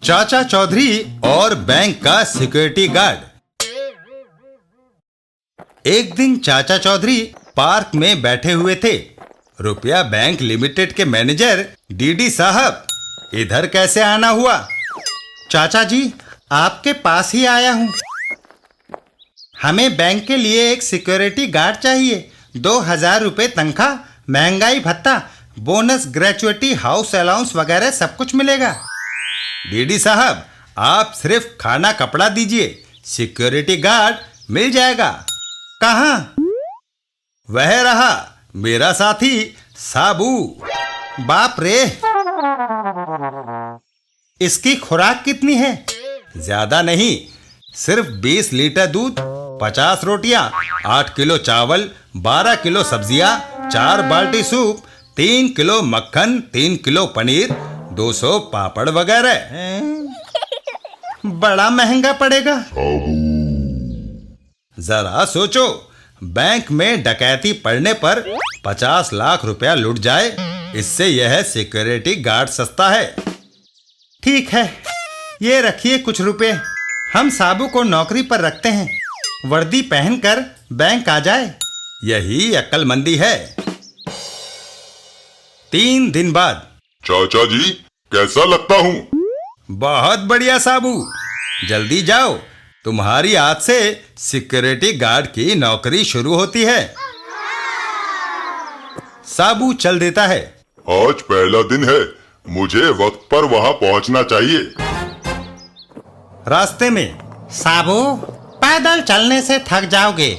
चाचा चौधरी और बैंक का सिक्योरिटी गार्ड। एक दिन चाचा चौधरी पार्क में बैठे हुए थे। रुपया बैंक लिमिटेड के मैनेजर डीडी साहब इधर कैसे आना हुआ? चाचा जी, आपके पास ही आया हूँ। हमें बैंक के लिए एक सिक्योरिटी गार्ड चाहिए। 2000 रुपये तनख्वाह, महंगाई भत्ता, बोनस, ग्रेचुइटी, हाउस अलाउंस वगैरह सब कुछ मिलेगा। डीडी साहब, आप सिर्फ खाना कपड़ा दीजिए, सिक्योरिटी गार्ड मिल जाएगा। कहाँ? वह रहा मेरा साथी साबू। बाप रे, इसकी खुराक कितनी है? ज्यादा नहीं, सिर्फ 20 लीटर दूध, 50 रोटियां, 8 किलो चावल, 12 किलो सब्जियां, 4 बाल्टी सूप, 3 किलो मक्खन, 3 किलो पनीर, 200 पापड़ वगैरह। बड़ा महंगा पड़ेगा। जरा सोचो, बैंक में डकैती पड़ने पर 50 लाख रुपया लुट जाए, इससे यह सिक्योरिटी गार्ड सस्ता है। ठीक है, ये रखिए कुछ रुपए। हम साबू को नौकरी पर रखते हैं, वर्दी पहनकर बैंक आ जाए, यही अक्लमंदी है। 3 दिन बाद। चाचा जी, कैसा लगता हूँ? बहुत बढ़िया साबू, जल्दी जाओ, तुम्हारी आज से सिक्योरिटी गार्ड की नौकरी शुरू होती है। साबू चल देता है। आज पहला दिन है, मुझे वक्त पर वहाँ पहुँचना चाहिए। रास्ते में। साबू, पैदल चलने से थक जाओगे,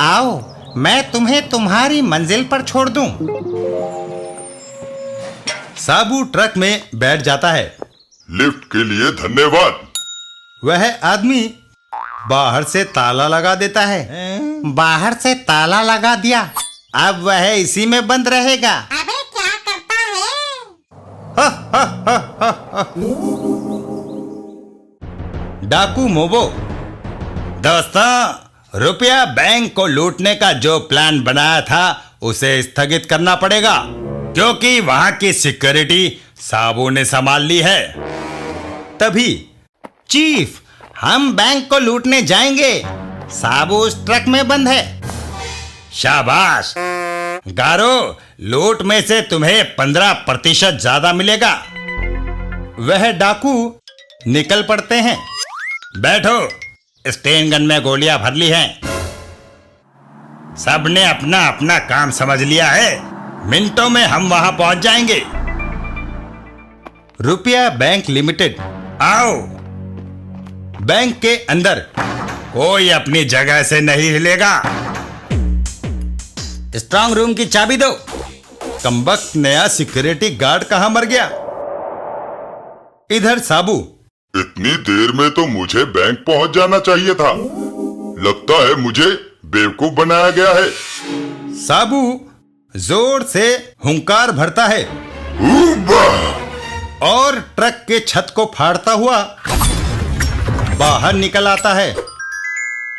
आओ मैं तुम्हें तुम्हारी मंजिल पर छोड़ दूं। साबू ट्रक में बैठ जाता है। लिफ्ट के लिए धन्यवाद। वह आदमी बाहर से ताला लगा देता है। बाहर से ताला लगा दिया, अब वह इसी में बंद रहेगा। अबे क्या करता है? डाकू मोबो। दोस्तों, रुपया बैंक को लूटने का जो प्लान बनाया था उसे स्थगित करना पड़ेगा, क्योंकि वहां की सिक्योरिटी साबू ने संभाल ली है। तभी, चीफ, हम बैंक को लूटने जाएंगे, साबू उस ट्रक में बंद है। शाबाश गारो, लूट में से तुम्हें 15% ज्यादा मिलेगा। वह डाकू निकल पड़ते हैं। बैठो, स्टेन गन में गोलियां भर ली हैं। सबने अपना अपना काम समझ लिया है, मिनटों में हम वहां पहुंच जाएंगे। रुपया बैंक लिमिटेड। आओ। बैंक के अंदर कोई अपनी जगह से नहीं हिलेगा। स्ट्रांग रूम की चाबी दो। कमबख्त नया सिक्योरिटी गार्ड कहां मर गया? इधर साबू। इतनी देर में तो मुझे बैंक पहुंच जाना चाहिए था। लगता है मुझे बेवकूफ बनाया गया है। साबू जोर से हुंकार भरता है और ट्रक के छत को फाड़ता हुआ बाहर निकल आता है।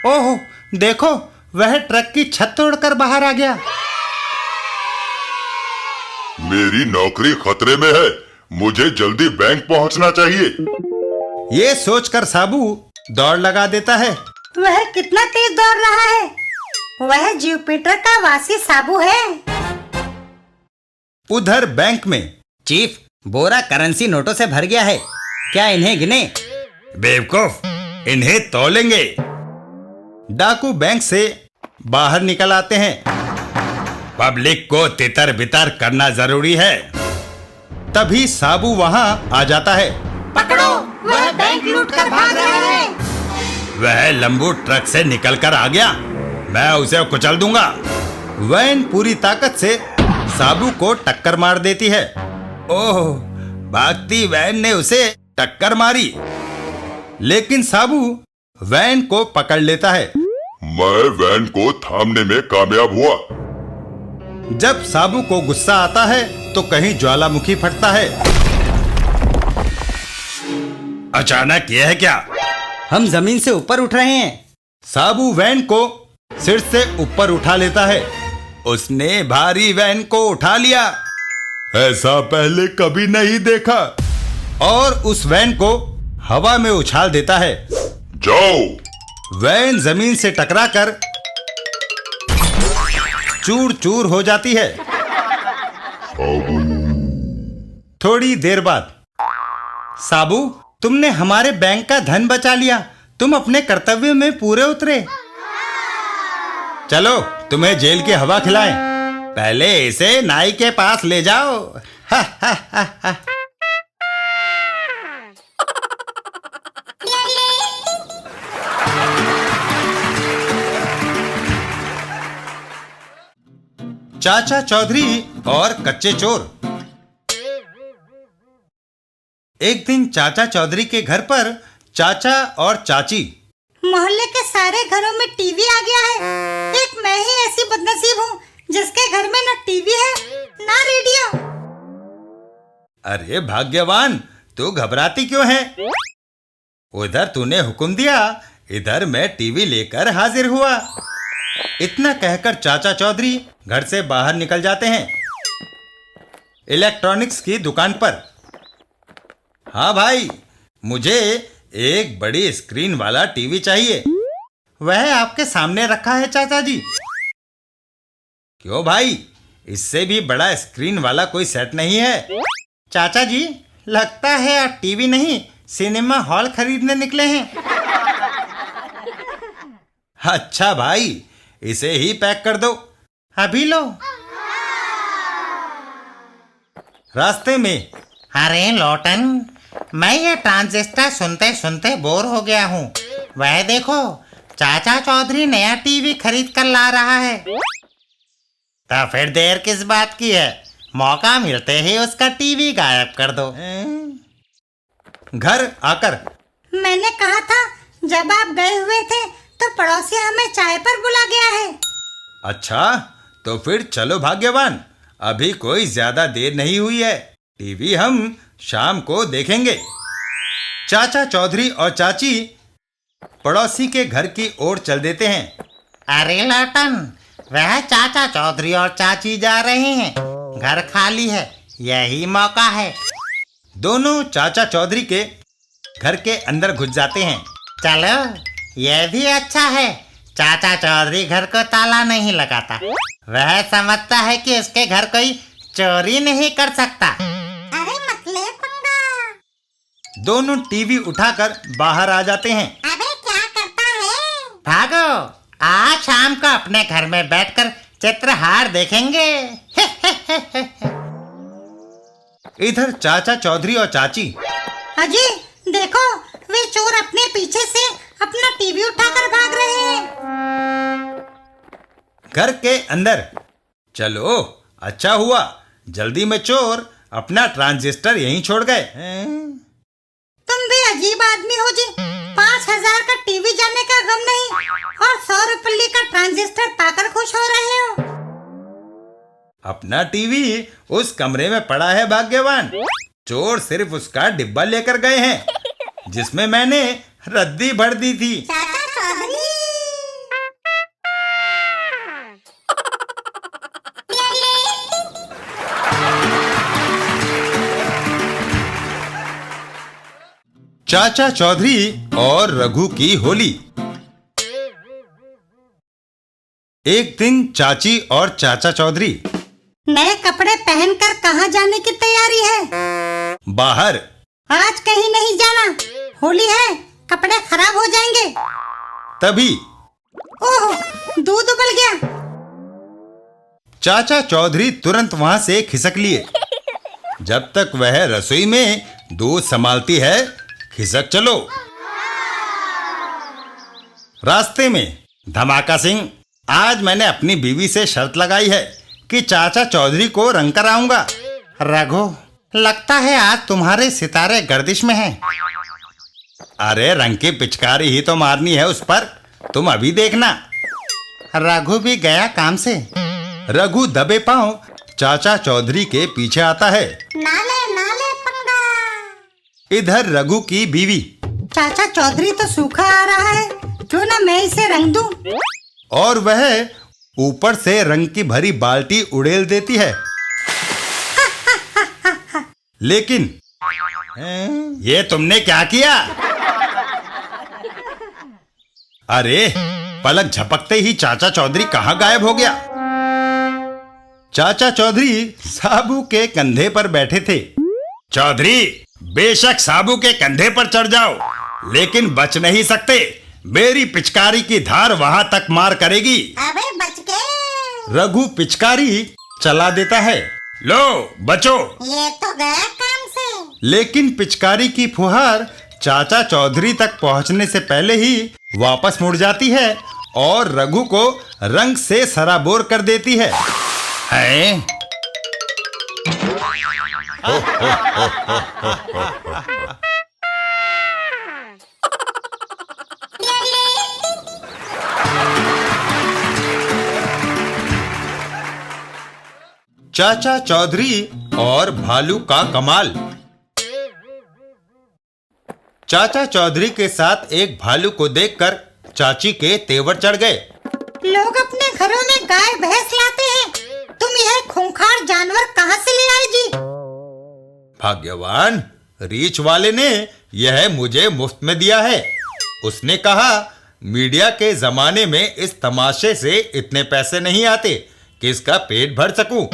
ओह, देखो, वह ट्रक की छत तोड़कर बाहर आ गया। मेरी नौकरी खतरे में है, मुझे जल्दी बैंक पहुंचना चाहिए। ये सोचकर साबू दौड़ लगा देता है। वह कितना तेज दौड़ रहा है? वह जुपिटर का वासी साबू है। उधर बैंक में। चीफ, बोरा करेंसी नोटों से भर गया है, क्या इन्हें गिने? बेवकूफ, इन्हें तौलेंगे। डाकू बैंक से बाहर निकल आते हैं। पब्लिक को तितर बितर करना जरूरी है। तभी साबू वहां आ जाता है। पकड़ो, वह बैंक लूट कर भाग रहा है। वह लंबू ट्रक से निकलकर आ गया, मैं उसे कुचल दूंगा। वैन पूरी ताकत से साबू को टक्कर मार देती है। ओह, भागती वैन ने उसे टक्कर मारी, लेकिन साबू वैन को पकड़ लेता है। मैं वैन को थामने में कामयाब हुआ। जब साबू को गुस्सा आता है तो कहीं ज्वालामुखी फटता है। अचानक यह है क्या? हम जमीन से ऊपर उठ रहे हैं। साबू वैन को सिर से ऊपर उठा लेता है। उसने भारी वैन को उठा लिया, ऐसा पहले कभी नहीं देखा। और उस वैन को हवा में उछाल देता है। जाओ। वैन जमीन से टकराकर चूर चूर हो जाती है। थोड़ी देर बाद, साबू, तुमने हमारे बैंक का धन बचा लिया। तुम अपने कर्तव्य में पूरे उतरे। चलो तुम्हें जेल की हवा खिलाएं। पहले इसे नाई के पास ले जाओ। हा हा हा हा। चाचा चौधरी और कच्चे चोर। एक दिन चाचा चौधरी के घर पर चाचा और चाची। मोहल्ले के सारे घरों में टीवी आ गया है। एक मैं ही ऐसी बदनसीब हूँ जिसके घर में न टीवी है ना रेडियो। अरे भाग्यवान, तू घबराती क्यों है? उधर तूने हुक्म दिया, इधर मैं टीवी लेकर हाजिर हुआ। इतना कहकर चाचा चौधरी घर से बाहर निकल जाते हैं। इलेक्ट्रॉनिक्स की दुकान पर। हाँ भाई, मुझे एक बड़ी स्क्रीन वाला टीवी चाहिए। वह आपके सामने रखा है चाचा जी। क्यों भाई, इससे भी बड़ा स्क्रीन वाला कोई सेट नहीं है? चाचा जी, लगता है आप टीवी नहीं, सिनेमा हॉल खरीदने निकले हैं। अच्छा भाई, इसे ही पैक कर दो। अभी लो। रास्ते में, अरे लोटन, मैं ये ट्रांजिस्टर सुनते सुनते बोर हो गया हूँ। वह देखो, चाचा चौधरी नया टीवी खरीद कर ला रहा है। तो फिर देर किस बात की है? मौका मिलते ही उसका टीवी गायब कर दो। घर आकर, मैंने कहा था जब आप गए हुए थे तो पड़ोसी हमें चाय पर बुला गया है। अच्छा, तो फिर चलो भाग्यवान, अभी कोई ज्यादा देर नहीं हुई है। टीवी हम शाम को देखेंगे। चाचा चौधरी और चाची पड़ोसी के घर की ओर चल देते हैं। अरे लोटन, वह चाचा चौधरी और चाची जा रहे हैं। घर खाली है, यही मौका है। दोनों चाचा चौधरी के घर के अंदर घुस जाते हैं। चलो, यह भी अच्छा है। चाचा चौधरी घर को ताला नहीं लगाता। वह समझता है कि उसके घर कोई चोरी नहीं कर सकता। अरे मत ले पंगा। दोनों टीवी उठाकर बाहर आ जाते हैं। अबे क्या करता है? भागो, आज शाम को अपने घर में बैठकर चित्रहार देखेंगे। इधर चाचा चौधरी और चाची। अजी देखो, वे चोर अपने पीछे से अपना टीवी उठाकर भाग रहे हैं। घर के अंदर। चलो, अच्छा हुआ, जल्दी में चोर अपना ट्रांजिस्टर यहीं छोड़ गए। तुम भी अजीब आदमी हो जी। 5,000 का टीवी जाने का गम नहीं और 100 रुपये का ट्रांजिस्टर पाकर खुश हो रहे हो। अपना टीवी उस कमरे में पड़ा है भाग्यवान। चोर सिर्फ उसका डिब्बा लेकर गए हैं जिसमें मैंने रद्दी भर दी थी। चाचा चौधरी। चाचा चौधरी और रघु की होली। एक दिन चाची और चाचा चौधरी। नए कपड़े पहनकर कहाँ जाने की तैयारी है? बाहर। आज कहीं नहीं जाना, होली है, कपड़े खराब हो जाएंगे। तभी ओह, दूध उबल गया। चाचा चौधरी तुरंत वहां से खिसक लिए। जब तक वह रसोई में दूध संभालती है, खिसक चलो। रास्ते में, धमाका सिंह, आज मैंने अपनी बीवी से शर्त लगाई है कि चाचा चौधरी को रंग कर आऊंगा। रघु, लगता है आज तुम्हारे सितारे गर्दिश में हैं। अरे रंग की पिचकारी ही तो मारनी है उस पर, तुम अभी देखना। रघु भी गया काम से। रघु दबे पांव चाचा चौधरी के पीछे आता है। नाले पंगा। इधर रघु की बीवी। चाचा चौधरी तो सूखा आ रहा है, क्यों ना मैं इसे रंग दूं? और वह ऊपर से रंग की भरी बाल्टी उड़ेल देती है। लेकिन ये तुमने क्या किया? अरे पलक झपकते ही चाचा चौधरी कहाँ गायब हो गया? चाचा चौधरी साबू के कंधे पर बैठे थे। चौधरी, बेशक साबू के कंधे पर चढ़ जाओ, लेकिन बच नहीं सकते। मेरी पिचकारी की धार वहां तक मार करेगी। अबे बच गए। रघु पिचकारी चला देता है। लो बचो। ये तो गया काम से। लेकिन पिचकारी की फुहार चाचा चौधरी तक पहुंचने से पहले ही वापस मुड़ जाती है और रघु को रंग से सराबोर कर देती है। चाचा चौधरी और भालू का कमाल। चाचा चौधरी के साथ एक भालू को देखकर चाची के तेवर चढ़ गए। लोग अपने घरों में गाय भैंस लाते हैं, तुम यह खूंखार जानवर कहाँ से ले आए जी? भाग्यवान, रीछ वाले ने यह मुझे मुफ्त में दिया है। उसने कहा, मीडिया के जमाने में इस तमाशे से इतने पैसे नहीं आते कि इसका पेट भर सकूं।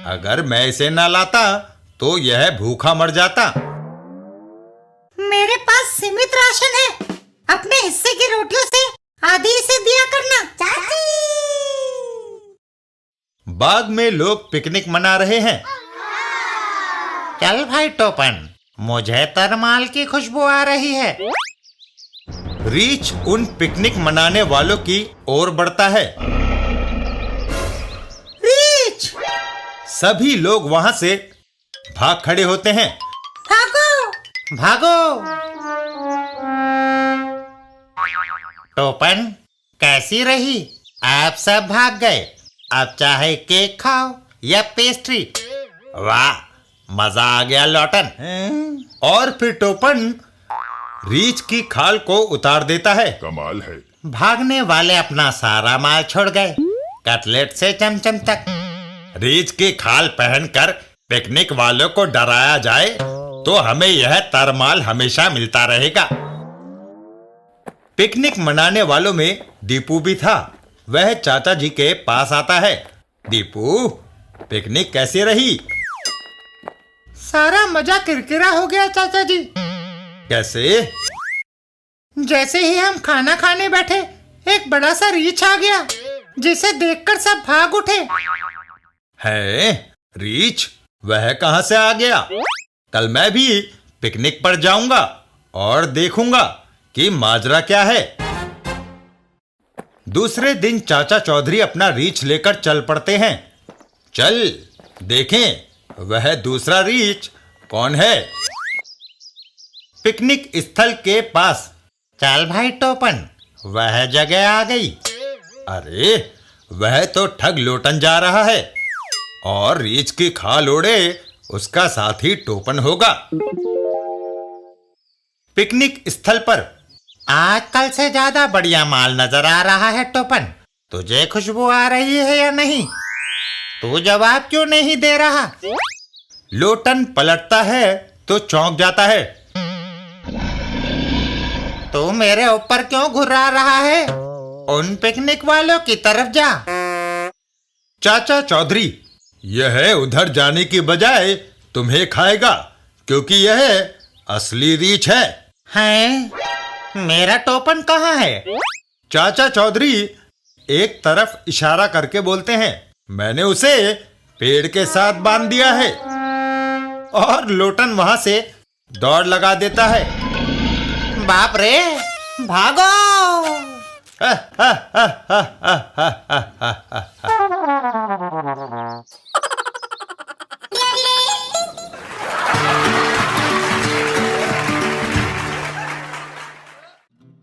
अगर मैं इसे ना लाता तो यह भूखा मर जाता। मेरे पास सीमित राशन है, अपने हिस्से की रोटियों से आधी इसे दिया करना। चाची। बाग में लोग पिकनिक मना रहे हैं। चल भाई टोपन, मुझे तरमाल की खुशबू आ रही है। रीछ उन पिकनिक मनाने वालों की ओर बढ़ता है। रीछ, सभी लोग वहां से भाग खड़े होते हैं। भागो। भागो। टोपन, कैसी रही? आप सब भाग गए। अब चाहे केक खाओ या पेस्ट्री। वाह, मजा आ गया लौटन। और फिर टोपन रीछ की खाल को उतार देता है। कमाल है। भागने वाले अपना सारा माल छोड़ गए, कटलेट से चमचम तक। रीछ की खाल पहनकर पिकनिक वालों को डराया जाए तो हमें यह तरमाल हमेशा मिलता रहेगा। पिकनिक मनाने वालों में दीपू भी था। वह चाचा जी के पास आता है। दीपू, पिकनिक कैसी रही? सारा मजा किरकिरा हो गया चाचा जी। कैसे? जैसे ही हम खाना खाने बैठे, एक बड़ा सा रीछ आ गया, जिसे देखकर सब भाग उठे। है रीछ? वह कहां से आ गया? कल मैं भी पिकनिक पर जाऊंगा और देखूंगा कि माजरा क्या है। दूसरे दिन चाचा चौधरी अपना रीछ लेकर चल पड़ते हैं। चल देखें वह दूसरा रीछ कौन है। पिकनिक स्थल के पास। चल भाई टोपन, वह जगह आ गई। अरे वह तो ठग लोटन जा रहा है और रीछ की खाल ओढ़े उसका साथी टोपन होगा। पिकनिक स्थल पर। आज कल से ज्यादा बढ़िया माल नजर आ रहा है टोपन। तुझे खुशबू आ रही है या नहीं? तू जवाब क्यों नहीं दे रहा? लोटन पलटता है तो चौंक जाता है। तू मेरे ऊपर क्यों घुरा रहा है? उन पिकनिक वालों की तरफ जा। चाचा चौधरी, यह उधर जाने की बजाय तुम्हें खाएगा, क्योंकि यह असली रीछ है। हैं? मेरा टोपन कहाँ है? चाचा चौधरी एक तरफ इशारा करके बोलते हैं। मैंने उसे पेड़ के साथ बांध दिया है। और लोटन वहां से दौड़ लगा देता है। बाप रे, भागो।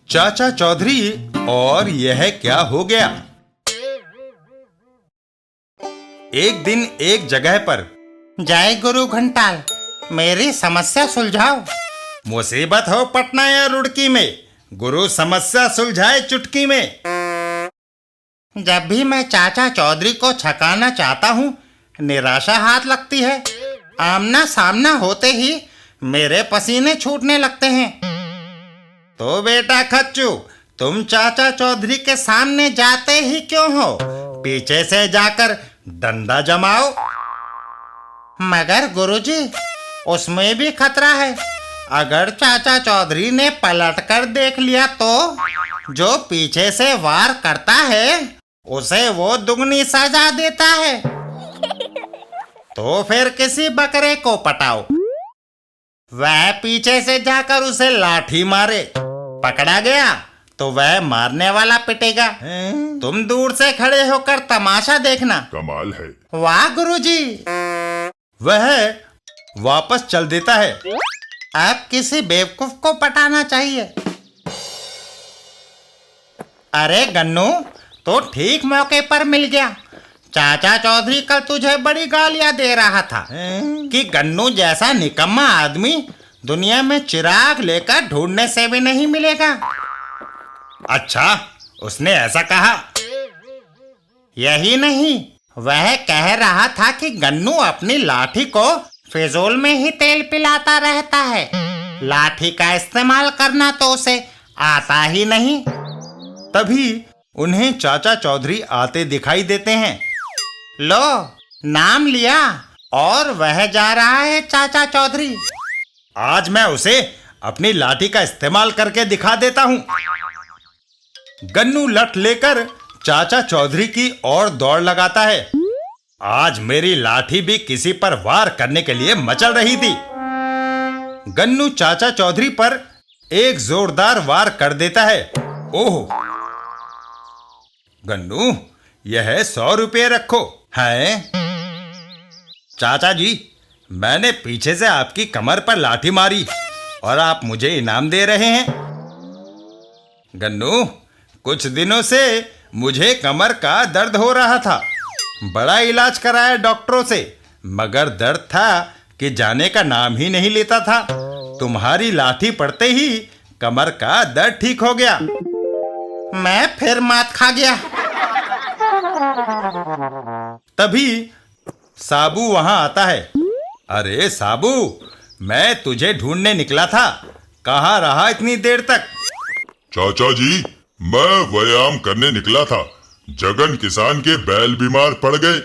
चाचा चौधरी, और यह क्या हो गया? एक दिन एक जगह पर। जय गुरु घंटाल, मेरी समस्या सुलझाओ। मुसीबत हो पटना या रुड़की में, गुरु समस्या सुलझाए चुटकी में। जब भी मैं चाचा चौधरी को छकाना चाहता हूँ, निराशा हाथ लगती है। आमना सामना होते ही मेरे पसीने छूटने लगते हैं। तो बेटा खच्चू, तुम चाचा चौधरी के सामने जाते ही क्यों हो? पीछे से जाकर डंडा जमाओ। मगर गुरुजी, उसमें भी खतरा है। अगर चाचा चौधरी ने पलट कर देख लिया तो जो पीछे से वार करता है उसे वो दुगनी सजा देता है। तो फिर किसी बकरे को पटाओ, वह पीछे से जाकर उसे लाठी मारे। पकड़ा गया तो वह मारने वाला पिटेगा। तुम दूर से खड़े होकर तमाशा देखना। कमाल है। वाह गुरुजी। वह वापस चल देता है। अब किसी बेवकूफ को पटाना चाहिए। अरे गन्नू, तो ठीक मौके पर मिल गया। चाचा चौधरी कल तुझे बड़ी गालियां दे रहा था कि गन्नू जैसा निकम्मा आदमी दुनिया में चिराग लेकर ढूंढने से भी नहीं मिलेगा। अच्छा, उसने ऐसा कहा? यही नहीं, वह कह रहा था कि गन्नू अपनी लाठी को फिजूल में ही तेल पिलाता रहता है। लाठी का इस्तेमाल करना तो उसे आता ही नहीं। तभी उन्हें चाचा चौधरी आते दिखाई देते हैं। लो, नाम लिया और वह जा रहा है चाचा चौधरी। आज मैं उसे अपनी लाठी का इस्तेमाल करके दिखा देता हूँ। गन्नू लठ लेकर चाचा चौधरी की ओर दौड़ लगाता है। आज मेरी लाठी भी किसी पर वार करने के लिए मचल रही थी। गन्नू चाचा चौधरी पर एक जोरदार वार कर देता है। ओह गन्नू, यह 100 रुपये रखो। है चाचा जी, मैंने पीछे से आपकी कमर पर लाठी मारी और आप मुझे इनाम दे रहे हैं। गन्नू, कुछ दिनों से मुझे कमर का दर्द हो रहा था। बड़ा इलाज कराया डॉक्टरों से, मगर दर्द था कि जाने का नाम ही नहीं लेता था। तुम्हारी लाठी पड़ते ही कमर का दर्द ठीक हो गया। मैं फिर मात खा गया। तभी साबू वहां आता है। अरे साबू, मैं तुझे ढूंढने निकला था, कहाँ रहा इतनी देर तक? चाचा जी, मैं व्यायाम करने निकला था। जगन किसान के बैल बीमार पड़ गए।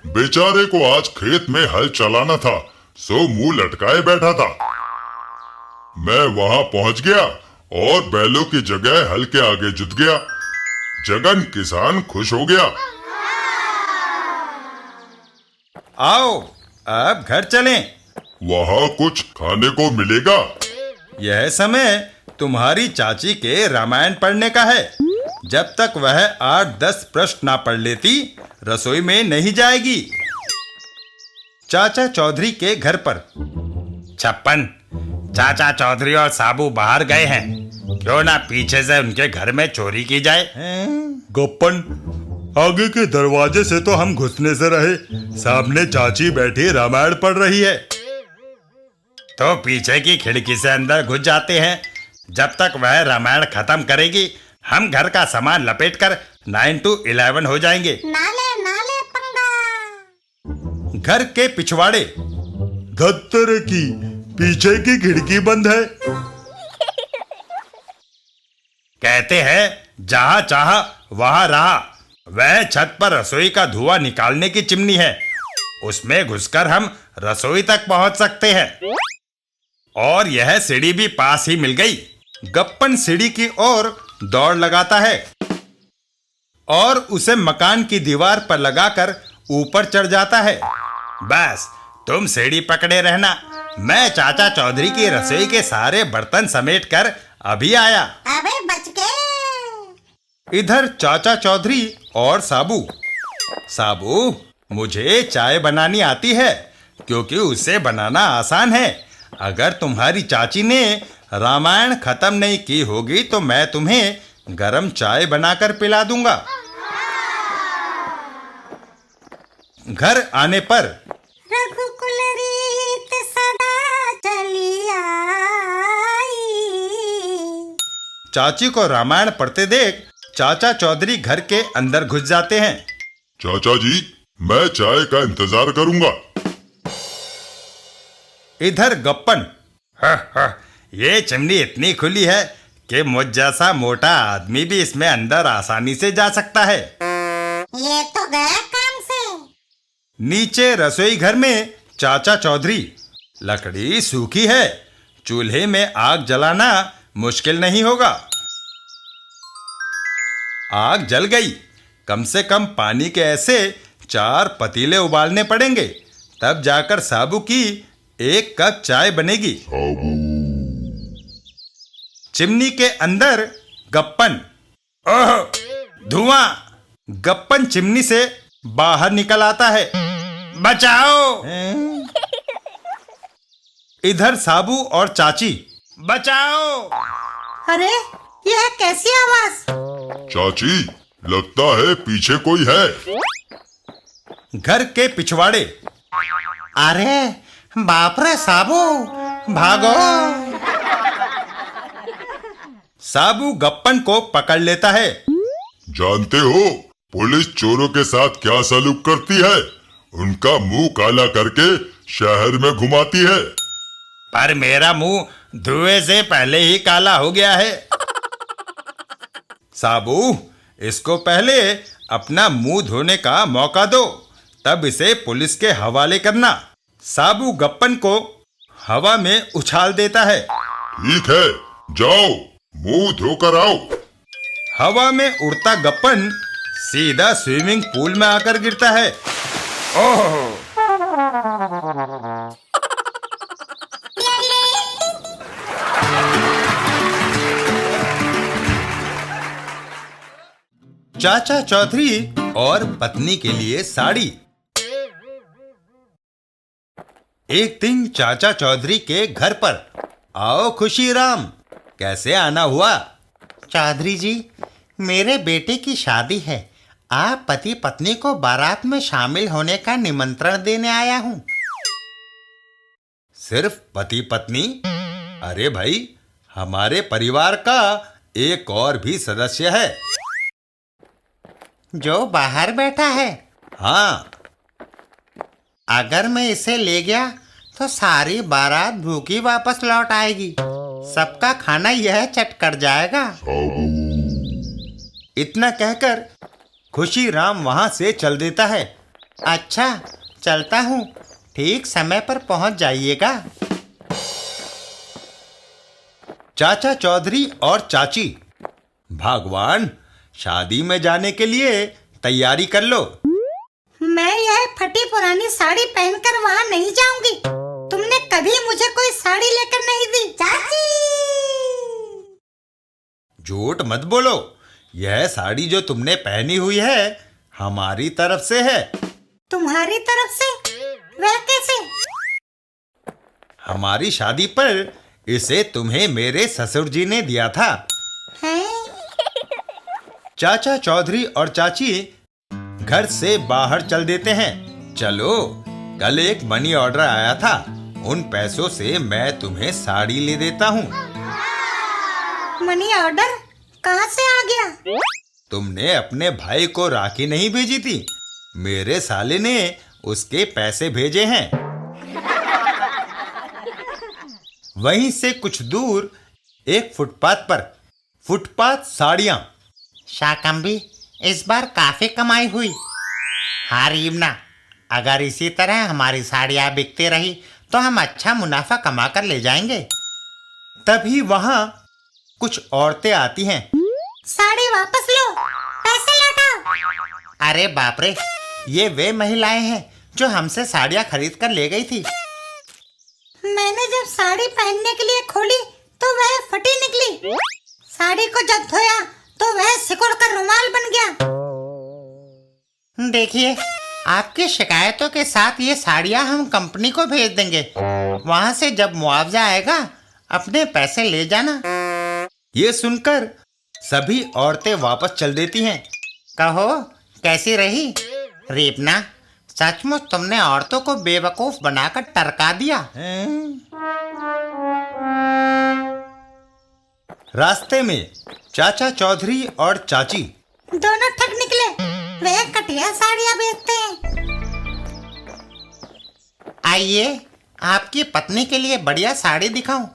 बेचारे को आज खेत में हल चलाना था, सो मुंह लटकाए बैठा था। मैं वहां पहुंच गया और बैलों की जगह हल के आगे जुट गया। जगन किसान खुश हो गया। आओ, अब घर चलें। वहां कुछ खाने को मिलेगा? यह समय तुम्हारी चाची के रामायण पढ़ने का है। जब तक वह 8-10 प्रश्न ना पढ़ लेती, रसोई में नहीं जाएगी। चाचा चौधरी के घर पर। छप्पन, चाचा चौधरी और साबू बाहर गए हैं, क्यों ना पीछे से उनके घर में चोरी की जाए। गोपन, आगे के दरवाजे से तो हम घुसने से रहे, सामने चाची बैठी रामायण पढ़ रही है। तो पीछे की खिड़की से अंदर घुस जाते हैं। जब तक वह रामायण खत्म करेगी, हम घर का सामान लपेटकर 9 to 11 हो जाएंगे। नाले पंगा। घर के पिछवाड़े। धत्तर की पीछे की खिड़की बंद है। कहते हैं जहां चाहा वहां रहा। वह छत पर रसोई का धुआं निकालने की चिमनी है, उसमें घुसकर हम रसोई तक पहुंच सकते हैं। और यह सीढ़ी भी पास ही मिल गई। गप्पन सीढ़ी की ओर दौड़ लगाता है और उसे मकान की दीवार पर लगाकर ऊपर चढ़ जाता है। बस तुम सीढ़ी पकड़े रहना, मैं चाचा चौधरी की रसोई के सारे बर्तन समेटकर अभी आया। अबे बच गए। इधर चाचा चौधरी और साबू। साबू, मुझे चाय बनानी आती है, क्योंकि उसे बनाना आसान है। अगर तुम्हारी चाची ने रामायण खत्म नहीं की होगी तो मैं तुम्हें गरम चाय बनाकर पिला दूंगा। घर आने पर रघुकुल रीत सदा चली आई। चाची को रामायण पढ़ते देख चाचा चौधरी घर के अंदर घुस जाते हैं। चाचा जी, मैं चाय का इंतजार करूंगा। इधर गप्पन। ये चिमनी इतनी खुली है कि मुझ जैसा मोटा आदमी भी इसमें अंदर आसानी से जा सकता है। ये तो गया काम से। नीचे रसोई घर में चाचा चौधरी। लकड़ी सूखी है, चूल्हे में आग जलाना मुश्किल नहीं होगा। आग जल गई। कम से कम पानी के ऐसे 4 पतीले उबालने पड़ेंगे, तब जाकर साबू की 1 कप चाय बनेगी। चिमनी के अंदर गप्पन। ओह, धुआं! गप्पन चिमनी से बाहर निकल आता है। बचाओ! इधर साबू और चाची। बचाओ! अरे यह कैसी आवाज? चाची, लगता है पीछे कोई है। घर के पिछवाड़े। अरे बाप रे साबू, भागो! साबू गप्पन को पकड़ लेता है। जानते हो पुलिस चोरों के साथ क्या सलूक करती है? उनका मुंह काला करके शहर में घुमाती है। पर मेरा मुंह धुएं से पहले ही काला हो गया है। साबू, इसको पहले अपना मुंह धोने का मौका दो, तब इसे पुलिस के हवाले करना। साबू गप्पन को हवा में उछाल देता है। ठीक है, जाओ मुंह धोकर आओ। हवा में उड़ता गप्पन सीधा स्विमिंग पूल में आकर गिरता है। ओह! चाचा चौधरी और पत्नी के लिए साड़ी। एक दिन चाचा चौधरी के घर पर। आओ खुशी राम, कैसे आना हुआ? चौधरी जी, मेरे बेटे की शादी है। आप पति पत्नी को बारात में शामिल होने का निमंत्रण देने आया हूँ। सिर्फ पति पत्नी? अरे भाई, हमारे परिवार का एक और भी सदस्य है। जो बाहर बैठा है? हाँ। अगर मैं इसे ले गया तो सारी बारात भूखी वापस लौट आएगी। सबका खाना यह चट कर जाएगा। इतना कहकर खुशी राम वहां से चल देता है। अच्छा, चलता हूँ। ठीक समय पर पहुंच जाइएगा। चाचा चौधरी और चाची। भगवान, शादी में जाने के लिए तैयारी कर लो। मैं यह फटी पुरानी साड़ी पहनकर वहाँ नहीं जाऊंगी। तुमने कभी मुझे कोई साड़ी लेकर नहीं दी। चाची! झूठ मत बोलो। यह साड़ी जो तुमने पहनी हुई है हमारी तरफ से है। तुम्हारी तरफ से? वह कैसे? हमारी शादी पर इसे तुम्हें मेरे ससुर जी ने दिया था। हैं? चाचा चौधरी और चाची घर से बाहर चल देते हैं। चलो, कल एक मनी ऑर्डर आया था, उन पैसों से मैं तुम्हें साड़ी ले देता हूँ। मनी ऑर्डर कहाँ से आ गया? तुमने अपने भाई को राखी नहीं भेजी थी? मेरे साले ने उसके पैसे भेजे हैं। वहीं से कुछ दूर एक फुटपाथ पर फुटपाथ साड़ियां। शाकंभी, इस बार काफी कमाई हुई। हाँ रीमना, अगर इसी तरह हमारी साड़ियाँ बिकती रही तो हम अच्छा मुनाफा कमा कर ले जाएंगे। तभी वहां कुछ औरतें आती हैं। साड़ी वापस लो, पैसे लौटाओ। अरे बाप रे, ये वे महिलाएं हैं जो हमसे साड़ियाँ खरीद कर ले गई थी। मैंने जब साड़ी पहनने के लिए खोली तो वह फटी निकली। साड़ी को जब धोया तो वह सिकुड़ कर रुमाल बन गया। देखिए, आपकी शिकायतों के साथ ये साड़ियाँ हम कंपनी को भेज देंगे। वहाँ से जब मुआवजा आएगा अपने पैसे ले जाना। ये सुनकर सभी औरतें वापस चल देती हैं। कहो, कैसी रही? रीपना, सचमुच तुमने औरतों को बेवकूफ बनाकर टरका दिया। रास्ते में चाचा चौधरी और चाची दोनों ठग निकले। वह कटिया साड़ियाँ बेचते हैं। आइए, आपकी पत्नी के लिए बढ़िया साड़ी दिखाऊं?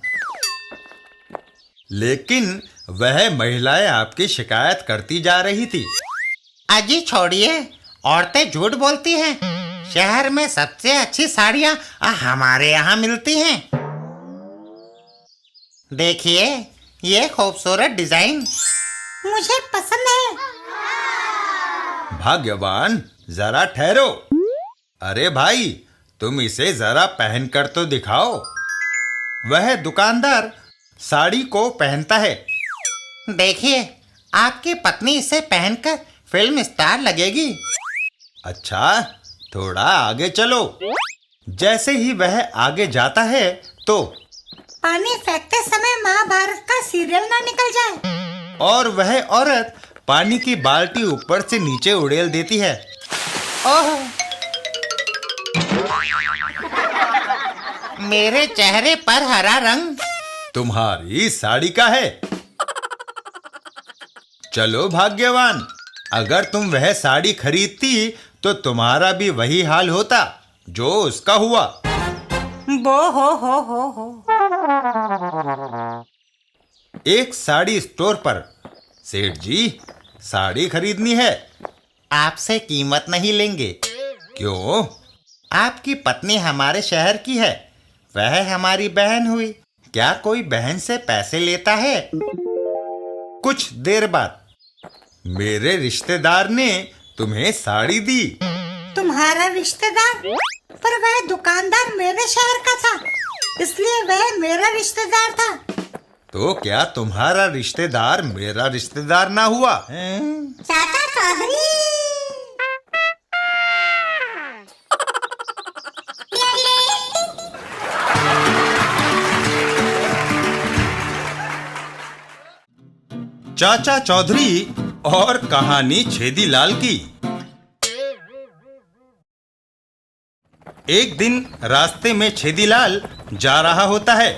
लेकिन वह महिलाएं आपकी शिकायत करती जा रही थी। अजी छोड़िए, औरतें झूठ बोलती हैं। शहर में सबसे अच्छी साड़ियां हमारे यहाँ मिलती हैं। देखिए, ये खूबसूरत डिजाइन मुझे पसंद है। भाग्यवान, जरा ठहरो। अरे भाई, तुम इसे जरा पहन कर तो दिखाओ। वह दुकानदार साड़ी को पहनता है। देखिए, आपकी पत्नी इसे पहनकर फिल्म स्टार लगेगी। अच्छा, थोड़ा आगे चलो। जैसे ही वह आगे जाता है तो पानी फेंकते समय महाभारत का सीरियल ना निकल जाए। और वह औरत पानी की बाल्टी ऊपर से नीचे उड़ेल देती है। ओह, मेरे चेहरे पर हरा रंग तुम्हारी साड़ी का है। चलो भाग्यवान, अगर तुम वह साड़ी खरीदती तो तुम्हारा भी वही हाल होता जो उसका हुआ। बो हो। एक साड़ी स्टोर पर, सेठ जी, साड़ी खरीदनी है। आपसे कीमत नहीं लेंगे। क्यों? आपकी पत्नी हमारे शहर की है, वह हमारी बहन हुई। क्या कोई बहन से पैसे लेता है? कुछ देर बाद मेरे रिश्तेदार ने तुम्हें साड़ी दी। तुम्हारा रिश्तेदार? पर वह दुकानदार मेरे शहर का था, इसलिए वह मेरा रिश्तेदार था। तो क्या तुम्हारा रिश्तेदार मेरा रिश्तेदार ना हुआ? चाचा चौधरी। चाचा चौधरी और कहानी छेदीलाल की। एक दिन रास्ते में छेदीलाल जा रहा होता है।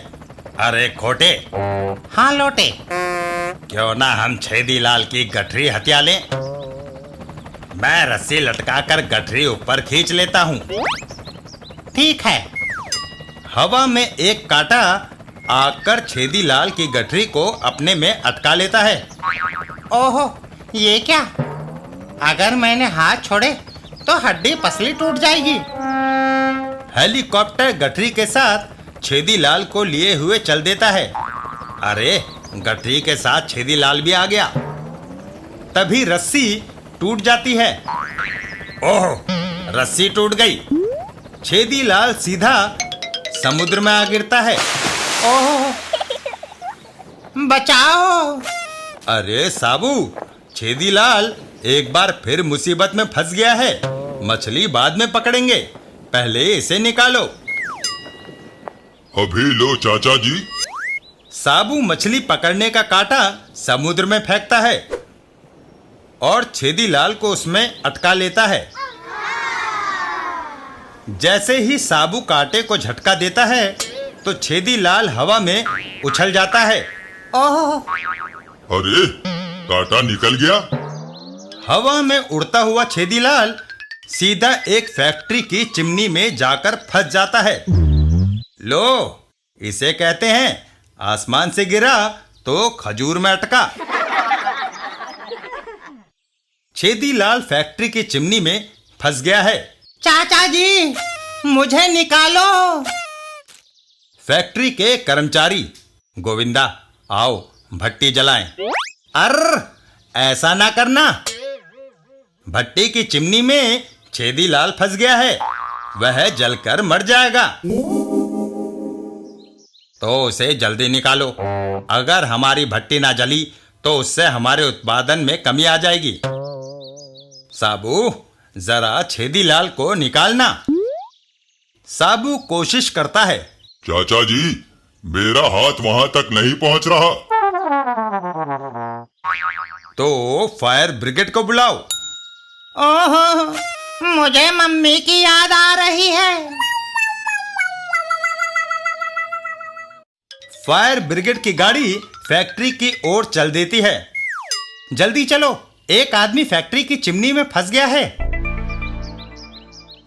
अरे खोटे, हाँ लोटे, क्यों ना हम छेदीलाल की गठरी हत्या लें। मैं रस्सी लटकाकर गठरी ऊपर खींच लेता हूँ। ठीक है। हवा में एक कांटा आकर छेदीलाल की गठरी को अपने में अटका लेता है। ओहो, ये क्या? अगर मैंने हाथ छोड़े तो हड्डी पसली टूट जाएगी। हेलीकॉप्टर गठरी के साथ छेदीलाल को लिए हुए चल देता है। अरे, गठरी के साथ छेदीलाल भी आ गया। तभी रस्सी टूट जाती है। ओह, रस्सी टूट गई। छेदीलाल सीधा समुद्र में आ गिरता है। ओह, बचाओ! अरे साबू, छेदीलाल एक बार फिर मुसीबत में फंस गया है। मछली बाद में पकड़ेंगे, पहले इसे निकालो। अभी लो चाचा जी। साबू मछली पकड़ने का कांटा समुद्र में फेंकता है और छेदीलाल को उसमें अटका लेता है। जैसे ही साबू कांटे को झटका देता है तो छेदीलाल हवा में उछल जाता है। ओह, अरे, कांटा निकल गया। हवा में उड़ता हुआ छेदीलाल सीधा एक फैक्ट्री की चिमनी में जाकर फंस जाता है। लो, इसे कहते हैं आसमान से गिरा तो खजूर में अटका। छेदीलाल फैक्ट्री की चिमनी में फंस गया है। चाचा जी, मुझे निकालो! फैक्ट्री के कर्मचारी, गोविंदा, आओ भट्टी जलाएं। अर्र, ऐसा ना करना। भट्टी की चिमनी में छेदीलाल फंस गया है, वह जलकर मर जाएगा। तो उसे जल्दी निकालो। अगर हमारी भट्टी ना जली तो उससे हमारे उत्पादन में कमी आ जाएगी। साबू, जरा छेदीलाल को निकालना। साबू कोशिश करता है। चाचा जी, मेरा हाथ वहां तक नहीं पहुंच रहा। तो फायर ब्रिगेड को बुलाओ। ओहो, मुझे मम्मी की याद आ रही है। फायर ब्रिगेड की गाड़ी फैक्ट्री की ओर चल देती है। जल्दी चलो, एक आदमी फैक्ट्री की चिमनी में फंस गया है।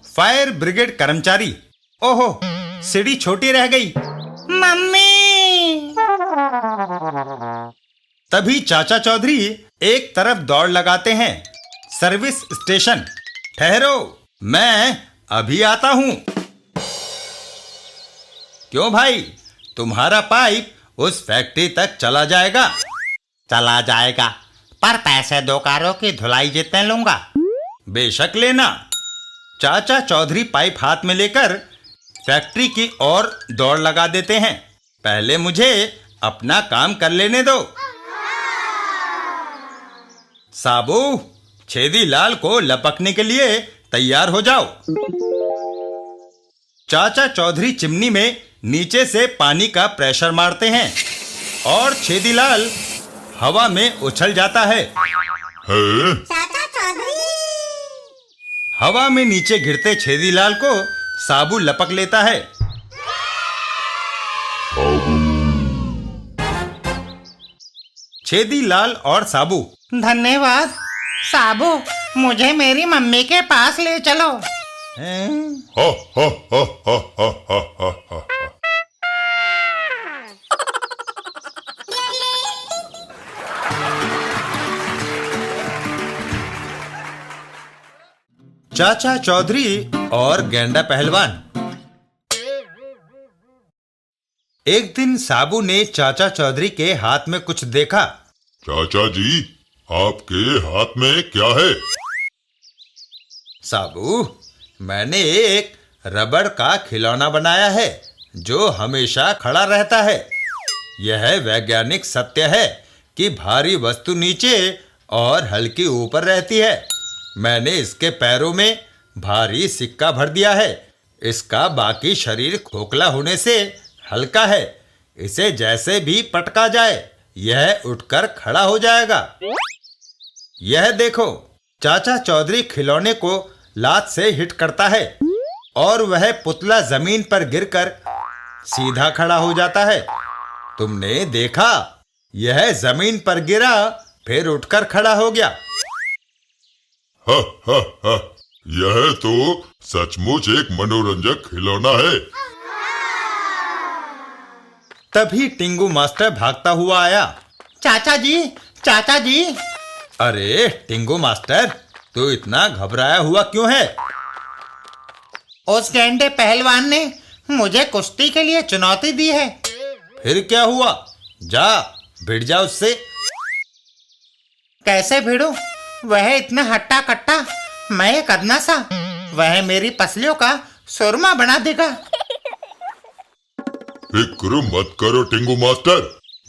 फायर ब्रिगेड कर्मचारी, ओहो, सीढ़ी छोटी रह गई। मम्मी। तभी चाचा चौधरी एक तरफ दौड़ लगाते हैं। Service station. ठहरो, मैं अभी आता हूं। क्यों भाई, तुम्हारा पाइप उस फैक्ट्री तक चला जाएगा? चला जाएगा, पर पैसे 2 कारों की धुलाई जितने लूंगा। बेशक लेना। चाचा चौधरी पाइप हाथ में लेकर फैक्ट्री की ओर दौड़ लगा देते हैं। पहले मुझे अपना काम कर लेने दो। साबू, छेदी लाल को लपकने के लिए तैयार हो जाओ। चाचा चौधरी चिमनी में नीचे से पानी का प्रेशर मारते हैं और छेदीलाल हवा में उछल जाता है। चाचा चौधरी। हवा में नीचे गिरते छेदीलाल को साबू लपक लेता है। छेदीलाल और साबू। धन्यवाद साबू, मुझे मेरी मम्मी के पास ले चलो। हा हा हा हा हा हा हा हा। चाचा चौधरी और गेंडा पहलवान। एक दिन साबू ने चाचा चौधरी के हाथ में कुछ देखा। चाचा जी, आपके हाथ में क्या है? साबू, मैंने एक रबड़ का खिलौना बनाया है जो हमेशा खड़ा रहता है। यह वैज्ञानिक सत्य है कि भारी वस्तु नीचे और हल्की ऊपर रहती है। मैंने इसके पैरों में भारी सिक्का भर दिया है। इसका बाकी शरीर खोखला होने से हल्का है। इसे जैसे भी पटका जाए यह उठकर खड़ा हो जाएगा। यह देखो, चाचा चौधरी खिलौने को लात से हिट करता है और वह पुतला जमीन पर गिरकर सीधा खड़ा हो जाता है। तुमने देखा, यह जमीन पर गिरा फिर उठकर खड़ा हो गया। हा हा हा, यह तो सचमुच एक मनोरंजक खिलौना है। तभी टिंगू मास्टर भागता हुआ आया। चाचा जी, चाचा जी। अरे टिंगू मास्टर, तू इतना घबराया हुआ क्यों है? उस गेंडे पहलवान ने मुझे कुश्ती के लिए चुनौती दी है। फिर क्या हुआ? जा भिड़ जा उससे। कैसे भिड़ूं? वह इतना हट्टा कट्टा, मैं एक अदना सा। वह मेरी पसलियों का सुरमा बना देगा। फिक्र मत करो टिंगू मास्टर,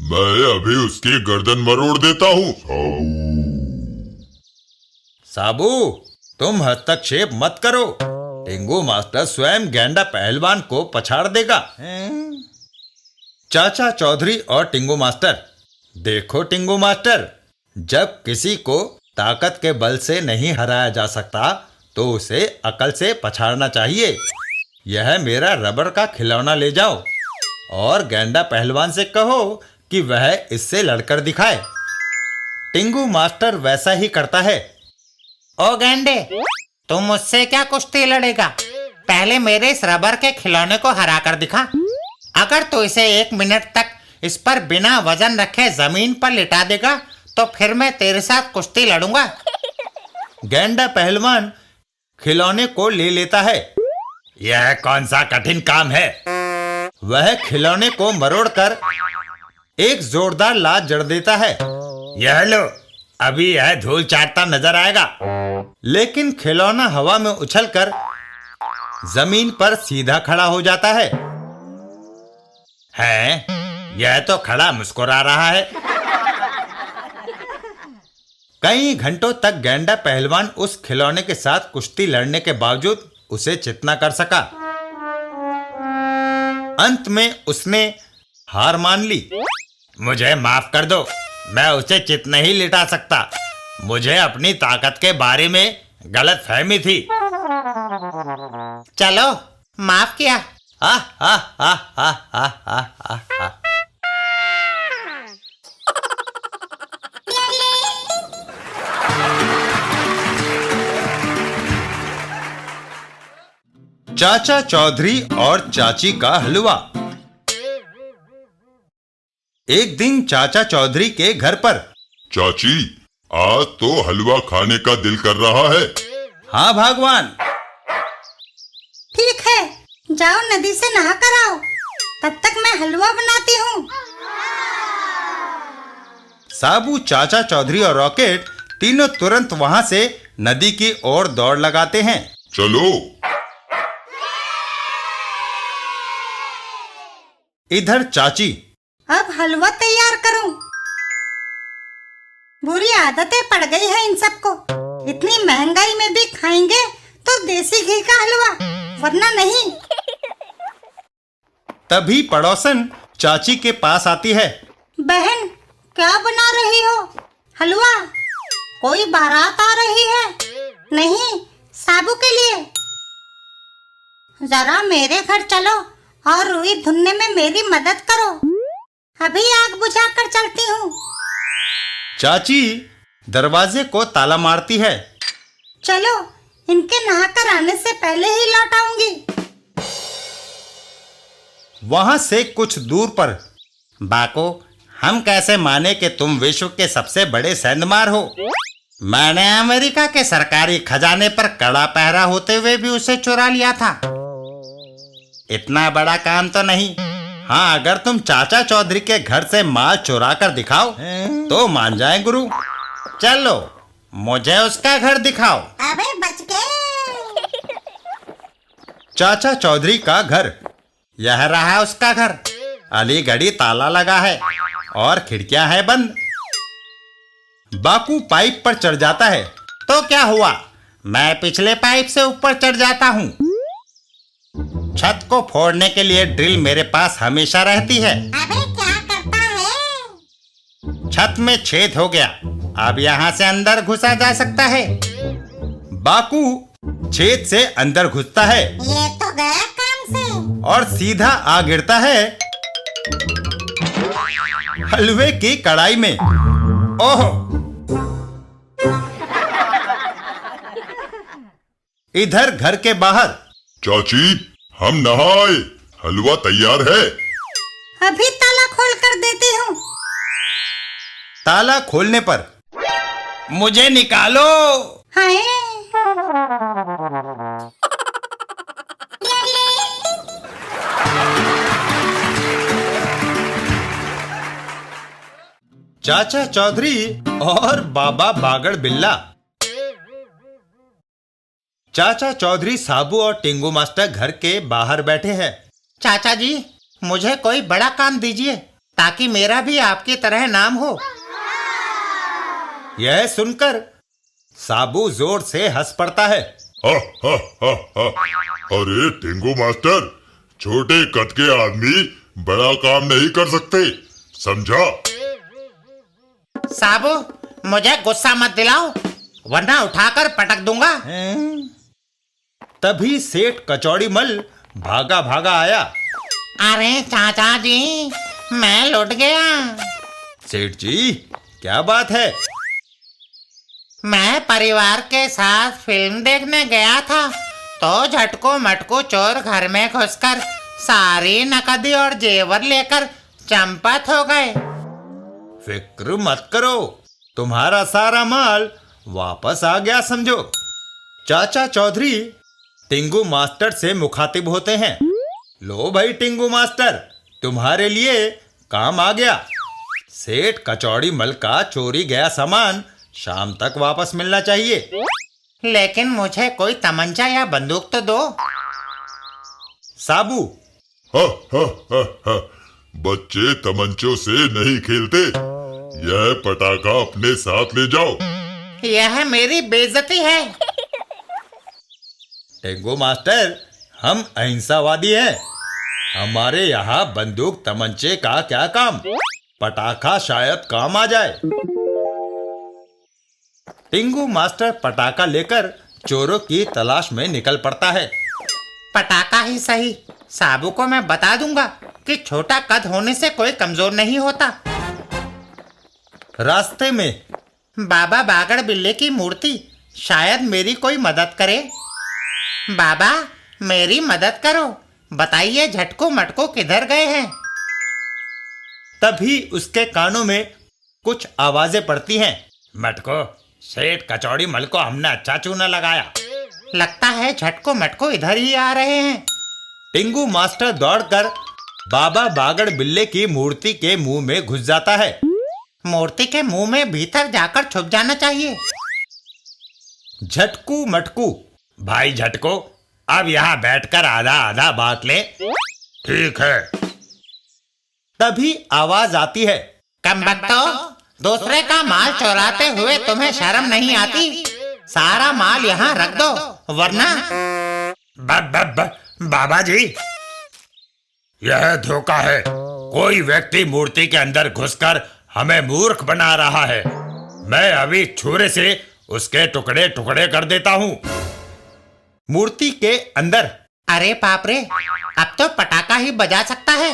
मैं अभी उसकी गर्दन मरोड़ देता हूँ। साबू, तुम हस्तक्षेप मत करो। टिंगू मास्टर स्वयं गेंडा पहलवान को पछाड़ देगा। चाचा चौधरी और टिंगू मास्टर। देखो टिंगू मास्टर, जब किसी को ताकत के बल से नहीं हराया जा सकता तो उसे अकल से पछाड़ना चाहिए। यह मेरा रबड़ का खिलौना ले जाओ और गेंडा पहलवान से कहो कि वह इससे लड़कर दिखाए। टिंगू मास्टर वैसा ही करता है। ओ गेंडे, तुम मुझसे क्या कुश्ती लड़ेगा? पहले मेरे इस रबर के खिलौने को हरा कर दिखा। अगर तू इसे 1 मिनट तक इस पर बिना वजन रखे जमीन पर लिटा देगा तो फिर मैं तेरे साथ कुश्ती लड़ूंगा। गेंडा पहलवान खिलौने को ले लेता है। यह कौन सा कठिन काम है? वह खिलौने को मरोड़कर एक जोरदार लात जड़ देता है। यह लो, अभी यह धूल चाटता नजर आएगा। लेकिन खिलौना हवा में उछलकर जमीन पर सीधा खड़ा हो जाता है। यह तो खड़ा मुस्कुरा रहा है। कई घंटों तक गेंडा पहलवान उस खिलौने के साथ कुश्ती लड़ने के बावजूद उसे चित न कर सका। अंत में उसने हार मान ली। मुझे माफ कर दो, मैं उसे चित नहीं लिटा सकता। मुझे अपनी ताकत के बारे में गलत फहमी थी। चलो, माफ किया। हा हा हा हा हा हा हा हा। चाचा चौधरी और चाची का हलवा। एक दिन चाचा चौधरी के घर पर। चाची, आज तो हलवा खाने का दिल कर रहा है। हाँ भगवान। ठीक है, जाओ नदी से नहा कर आओ, तब तक मैं हलवा बनाती हूँ। साबू, चाचा चौधरी और रॉकेट तीनों तुरंत वहां से नदी की ओर दौड़ लगाते हैं। चलो। इधर चाची। अब हलवा तैयार करूं। बुरी आदतें पड़ गई है इन सबको। इतनी महंगाई में भी खाएंगे तो देसी घी का हलवा, वरना नहीं। तभी पड़ोसन चाची के पास आती है। बहन, क्या बना रही हो? हलवा? कोई बारात आ रही है? नहीं, साबू के लिए। जरा मेरे घर चलो और रुई धुनने में मेरी मदद करो। अभी आग बुझाकर चलती हूँ। चाची दरवाजे को ताला मारती है। चलो, इनके नहाकर आने से पहले ही लौट आऊंगी। वहां से कुछ दूर पर। बाको, हम कैसे माने कि तुम विश्व के सबसे बड़े सेंधमार हो? मैंने अमेरिका के सरकारी खजाने पर कड़ा पहरा होते हुए भी उसे चुरा लिया था। इतना बड़ा काम तो नहीं। हाँ, अगर तुम चाचा चौधरी के घर से माल चुरा कर दिखाओ तो मान जाए गुरु। चलो, मुझे उसका घर दिखाओ। अबे बच गए। चाचा चौधरी का घर। यह रहा उसका घर। अलीगढ़ी ताला लगा है और खिड़कियां हैं बंद। बाकू पाइप पर चढ़ जाता है। तो क्या हुआ, मैं पिछले पाइप से ऊपर चढ़ जाता हूँ। छत को फोड़ने के लिए ड्रिल मेरे पास हमेशा रहती है। अबे क्या करता है? छत में छेद हो गया, अब यहाँ से अंदर घुसा जा सकता है। बाकू छेद से अंदर घुसता है ये तो गया काम से। और सीधा आ गिरता है हलवे की कढ़ाई में। ओह! इधर घर के बाहर। चाची, हम नहाए, हलवा तैयार है। अभी ताला खोल कर देती हूँ। ताला खोलने पर। मुझे निकालो। हाय। चाचा चौधरी और बाबा बागड़ बिल्ला। चाचा चौधरी, साबू और टिंगू मास्टर घर के बाहर बैठे हैं। चाचा जी, मुझे कोई बड़ा काम दीजिए ताकि मेरा भी आपकी तरह नाम हो। यह सुनकर साबू जोर से हंस पड़ता है। हा हा हा हा। अरे टिंगू मास्टर, छोटे कद के आदमी बड़ा काम नहीं कर सकते, समझा? साबू, मुझे गुस्सा मत दिलाओ, वरना उठाकर पटक दूंगा। तभी सेठ कचौड़ी मल भागा भागा आया। अरे चाचा जी, मैं लौट गया। सेठ जी, क्या बात है? मैं परिवार के साथ फिल्म देखने गया था तो झटको मटको चोर घर में घुसकर सारी नकदी और जेवर लेकर चंपत हो गए। फिक्र मत करो, तुम्हारा सारा माल वापस आ गया समझो। चाचा चौधरी टिंगू मास्टर से मुखातिब होते हैं। लो भाई टिंगू मास्टर, तुम्हारे लिए काम आ गया। सेठ कचौड़ी मल का चोरी गया सामान शाम तक वापस मिलना चाहिए। लेकिन मुझे कोई तमंचा या बंदूक तो दो। साबू। हा हा हा हा। बच्चे तमंचों से नहीं खेलते, यह पटाखा अपने साथ ले जाओ। यह मेरी बेइज्जती है। टिंगू मास्टर, हम अहिंसावादी हैं। हमारे यहाँ बंदूक तमंचे का क्या काम, पटाखा शायद काम आ जाए। टिंगू मास्टर पटाखा लेकर चोरों की तलाश में निकल पड़ता है। पटाखा ही सही, साबू को मैं बता दूंगा कि छोटा कद होने से कोई कमजोर नहीं होता। रास्ते में बाबा बागड़ बिल्ले की मूर्ति, शायद मेरी कोई मदद करे। बाबा, मेरी मदद करो, बताइए झटको मटको किधर गए हैं। तभी उसके कानों में कुछ आवाजें पड़ती हैं। मटको, सेठ कचौड़ी मल को हमने अच्छा चूना लगाया। लगता है झटको मटको इधर ही आ रहे हैं। टिंगू मास्टर दौड़कर बाबा बागड़ बिल्ले की मूर्ति के मुंह में घुस जाता है। मूर्ति के मुंह में भीतर जाकर छुप जाना चाहिए। झटकू मटकू, भाई झटको, अब यहाँ बैठकर आधा आधा बांट ले। ठीक है। तभी आवाज आती है। कमबख्तो, दूसरे का माल चुराते हुए तुम्हें शर्म नहीं आती? सारा माल यहाँ रख दो, वरना बाबा जी, यह धोखा है। कोई व्यक्ति मूर्ति के अंदर घुसकर हमें मूर्ख बना रहा है। मैं अभी छुरे से उसके टुकड़े टुकड़े कर देता हूँ। मूर्ति के अंदर। अरे बाप रे, अब तो पटाखा ही बजा सकता है।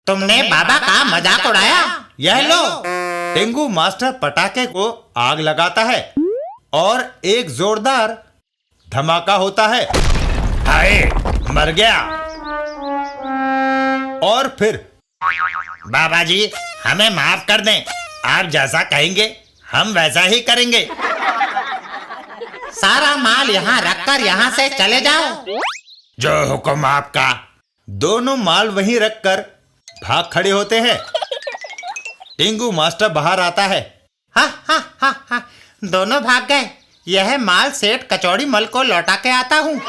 तुमने बाबा का मजाक उड़ाया। यह लो। टिंगू मास्टर पटाखे को आग लगाता है और एक जोरदार धमाका होता है। हाय, मर गया। और फिर बाबा जी, हमें माफ कर दें। आप जैसा कहेंगे हम वैसा ही करेंगे। सारा माल यहाँ रखकर यहाँ से चले जाओ। जो हुक्म आपका। दोनों माल वहीं रखकर भाग खड़े होते हैं। टिंगू मास्टर बाहर आता है। हा हा हा हा, दोनों भाग गए। यह माल सेठ कचौड़ी मल को लौटा के आता हूँ।